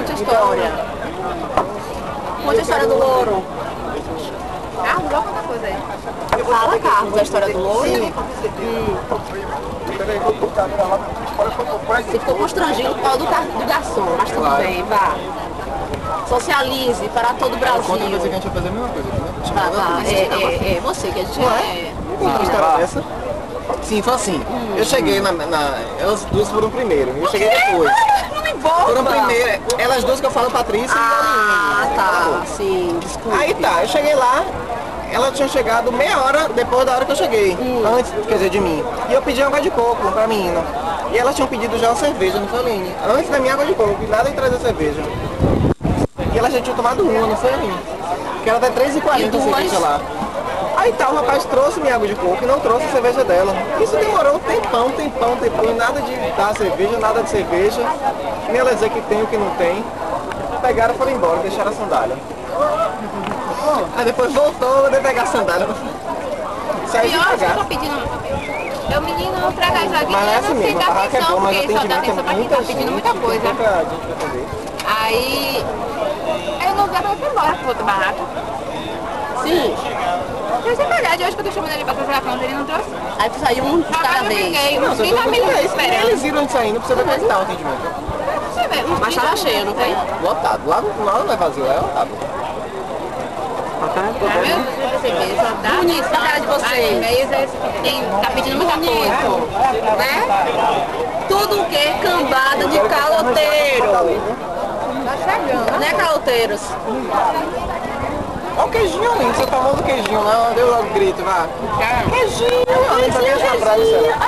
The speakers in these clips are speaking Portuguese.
Conte a história. Conte a história do louro. Carlos, olha quanta coisa aí. Fala, Carlos, a história do louro. Você ficou constrangido por causa do garçom, mas tudo bem, vá. Socialize para todo o Brasil. Conta pra você que a gente vai fazer a mesma coisa aqui, né? Vá, você que a gente Conta uma história dessa. Sim, foi assim. Eu cheguei elas duas foram primeiro, eu cheguei depois. Não me importa. Foram primeiro, elas duas que eu falo, Patrícia e Ah, Aline. tá, sim, desculpa. Aí tá, eu cheguei lá, ela tinha chegado meia hora depois da hora que eu cheguei. Antes, quer dizer, de mim. E eu pedi água de coco pra menina. E elas tinham pedido já uma cerveja, não foi, Aline? Antes da minha água de coco, e nada de trazer cerveja. E ela já tinha tomado uma, não foi, Aline? Que era até 3h40 a cerveja lá. Aí tá, o rapaz trouxe minha água de coco e não trouxe a cerveja dela. Isso demorou um tempão, e nada de dar cerveja, nada de cerveja. Nem ela dizer que tem o que não tem. Pegaram e foram embora, deixaram a sandália. Aí depois voltou, eu pegar a sandália. Saiu de Pior, eu pegar. tô pedindo. Eu menino pra cá já Mas é assim mesmo, a dá barraca é boa, mas o porque só dá atendimento atenção é pra quem muita tá pedindo gente, muita tem coisa. pouca gente pra atender. Aí eu não vi ela foi embora pro outro barraco. Sim. Mas é verdade, hoje que eu tô chamando ele pra trazer a conta, ele não trouxe. Aí tu saiu um de cada Eu vez. fiquei Não, uns você 30 não minutos Nem esperando. eles viram isso aí, não precisa ver como está o atendimento. Você vê, uns Mas 30 tava cheio, não foi? Lotado. Lá não é vazio, é lotado. Tá vendo? Cerveja, dá Bonito, a cara de vocês. Tá pedindo muita coisa. Né? Tudo o que? Cambada de caloteiro. Tá chegando. Né, caloteiros? Olha o queijinho ali, seu famoso queijinho lá, deu logo grito, vá. Queijinho, Olha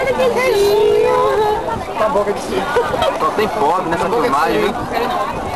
que queijinho. Na boca de si. Só tem pobre nessa Na boca de filmagem, si. viu?